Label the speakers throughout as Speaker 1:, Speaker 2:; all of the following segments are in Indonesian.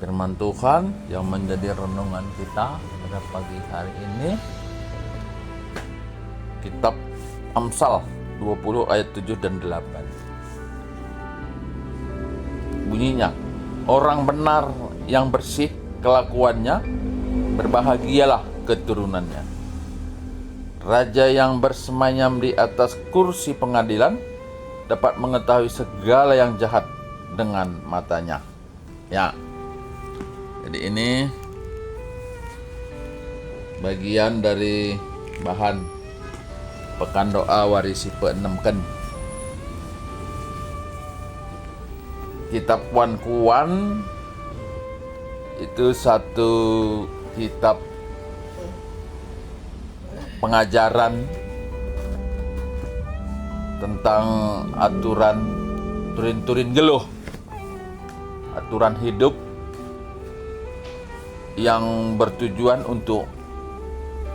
Speaker 1: firman Tuhan yang menjadi renungan kita pada pagi hari ini. Kitab Amsal 20 ayat 7 dan 8. Bunyinya, orang benar yang bersih kelakuannya, berbahagialah keturunannya. Raja yang bersemayam di atas kursi pengadilan dapat mengetahui segala yang jahat dengan matanya. Ya, jadi ini bagian dari bahan Pekan Doa Warisi Pe-6 kan. Kitab Wan Kuan itu satu kitab pengajaran tentang aturan turin-turin geluh, aturan hidup yang bertujuan untuk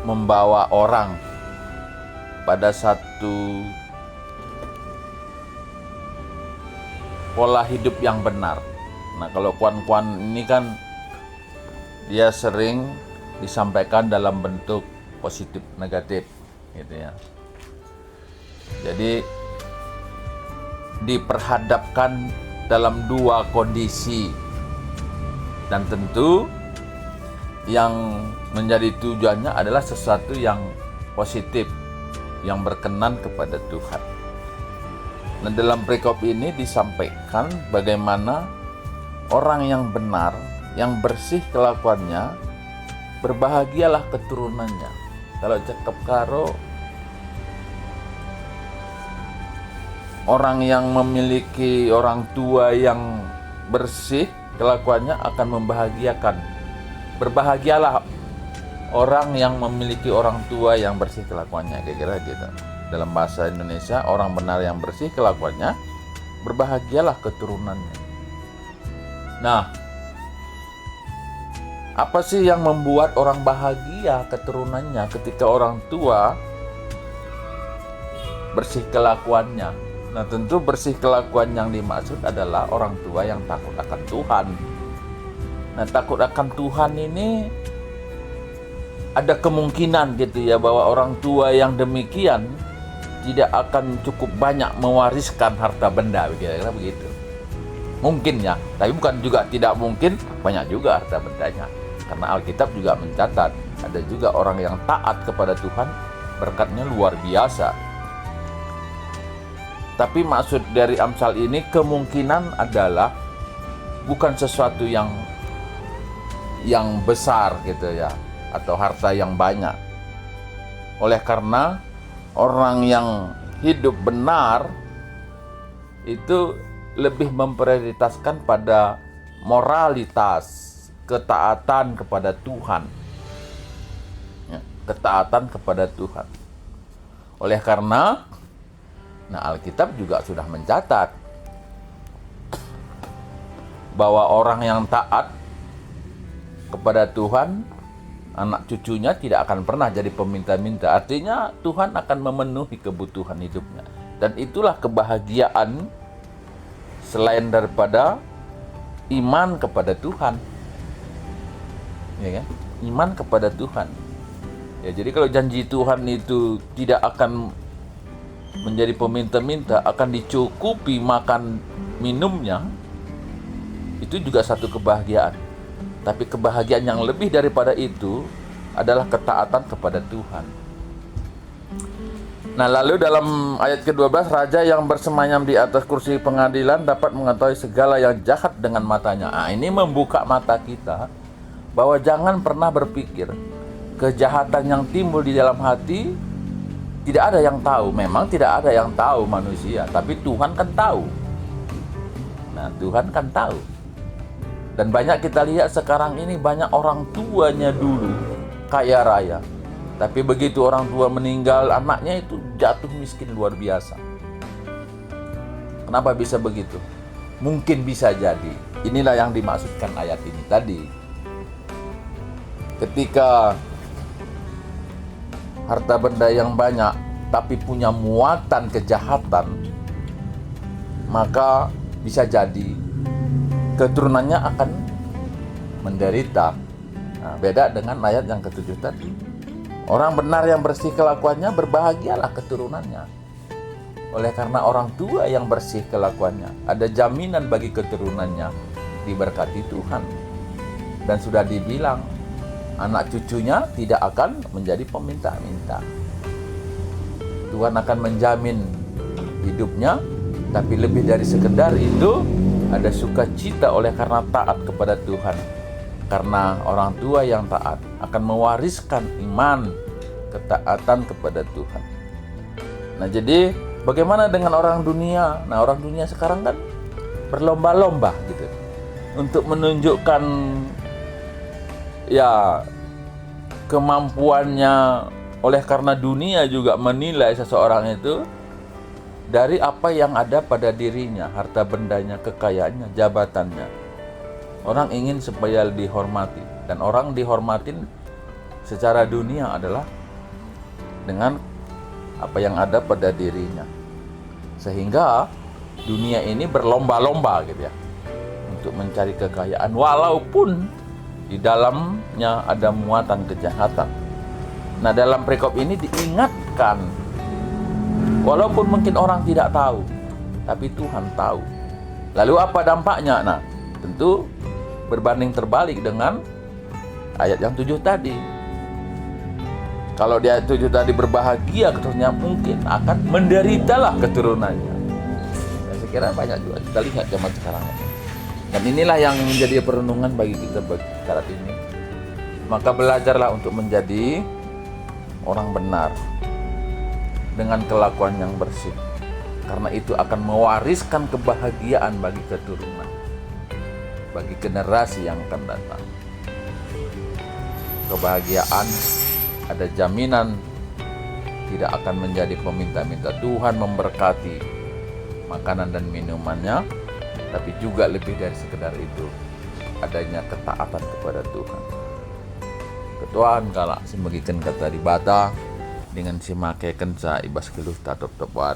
Speaker 1: membawa orang pada satu pola hidup yang benar. Nah, kalau kuan-kuan ini kan dia sering disampaikan dalam bentuk positif negatif gitu ya. Jadi diperhadapkan dalam dua kondisi, dan tentu yang menjadi tujuannya adalah sesuatu yang positif, yang berkenan kepada Tuhan. Nah, dalam perikop ini disampaikan bagaimana orang yang benar, yang bersih kelakuannya, berbahagialah keturunannya. Kalau cakap karo, orang yang memiliki orang tua yang bersih kelakuannya akan membahagiakan. Berbahagialah orang yang memiliki orang tua yang bersih kelakuannya, kira-kira gitu. Dalam bahasa Indonesia, orang benar yang bersih kelakuannya, berbahagialah keturunannya. Nah, apa sih yang membuat orang bahagia keturunannya ketika orang tua bersih kelakuannya? Nah, tentu bersih kelakuan yang dimaksud adalah orang tua yang takut akan Tuhan. Nah, takut akan Tuhan ini ada kemungkinan gitu ya, bahwa orang tua yang demikian tidak akan cukup banyak mewariskan harta benda, kira-kira begitu. Mungkin ya, tapi bukan juga tidak mungkin, banyak juga harta bendanya. Karena Alkitab juga mencatat, ada juga orang yang taat kepada Tuhan, berkatnya luar biasa. Tapi maksud dari Amsal ini kemungkinan adalah bukan sesuatu yang besar gitu ya, atau harta yang banyak. Oleh karena orang yang hidup benar itu lebih memprioritaskan pada moralitas, ketaatan kepada Tuhan, ya, ketaatan kepada Tuhan. Oleh karena, nah, Alkitab juga sudah mencatat bahwa orang yang taat kepada Tuhan, anak cucunya tidak akan pernah jadi peminta-minta. Artinya Tuhan akan memenuhi kebutuhan hidupnya. Dan itulah kebahagiaan selain daripada iman kepada Tuhan. Ya kan? Iman kepada Tuhan. Ya, jadi kalau janji Tuhan itu tidak akan menjadi peminta-minta, akan dicukupi makan minumnya, itu juga satu kebahagiaan. Tapi kebahagiaan yang lebih daripada itu adalah ketaatan kepada Tuhan. Nah, lalu dalam ayat ke-12, raja yang bersemayam di atas kursi pengadilan dapat mengetahui segala yang jahat dengan matanya. Nah, ini membuka mata kita bahwa jangan pernah berpikir kejahatan yang timbul di dalam hati tidak ada yang tahu. Memang tidak ada yang tahu manusia, tapi Tuhan kan tahu. Nah, Tuhan kan tahu. Dan banyak kita lihat sekarang ini, banyak orang tuanya dulu kaya raya, tapi begitu orang tua meninggal, anaknya itu jatuh miskin luar biasa. Kenapa bisa begitu? Mungkin bisa jadi, inilah yang dimaksudkan ayat ini tadi. Ketika harta benda yang banyak tapi punya muatan kejahatan, maka bisa jadi keturunannya akan menderita. Nah, beda dengan ayat yang ke-7 tadi. Orang benar yang bersih kelakuannya, berbahagialah keturunannya. Oleh karena orang tua yang bersih kelakuannya, ada jaminan bagi keturunannya diberkati Tuhan. Dan sudah dibilang, anak cucunya tidak akan menjadi peminta-minta. Tuhan akan menjamin hidupnya, tapi lebih dari sekedar itu, ada sukacita oleh karena taat kepada Tuhan. Karena orang tua yang taat akan mewariskan iman, ketaatan kepada Tuhan. Nah, jadi bagaimana dengan orang dunia? Nah, orang dunia sekarang kan berlomba-lomba gitu untuk menunjukkan ya kemampuannya, oleh karena dunia juga menilai seseorang itu dari apa yang ada pada dirinya, harta bendanya, kekayaannya, jabatannya. Orang ingin supaya dihormati, dan orang dihormatin secara dunia adalah dengan apa yang ada pada dirinya. Sehingga dunia ini berlomba-lomba gitu ya untuk mencari kekayaan, walaupun di dalamnya ada muatan kejahatan. Nah, dalam perikop ini diingatkan, walaupun mungkin orang tidak tahu, tapi Tuhan tahu. Lalu apa dampaknya? Nah, tentu berbanding terbalik dengan ayat yang 7 tadi. Kalau di ayat 7 tadi berbahagia keturunannya, mungkin akan menderitalah keturunannya. Saya kira banyak juga kita lihat zaman sekarang ini. Dan inilah yang menjadi perenungan bagi kita saat ini. Maka belajarlah untuk menjadi orang benar dengan kelakuan yang bersih, karena itu akan mewariskan kebahagiaan bagi keturunan, bagi generasi yang akan datang. Kebahagiaan, ada jaminan tidak akan menjadi peminta-minta. Tuhan memberkati makanan dan minumannya, tapi juga lebih dari sekedar itu, adanya ketaatan kepada Tuhan. Ketuaan kala sembagikan kata di bata dengan si make kenca ibas keluh tatop topwari.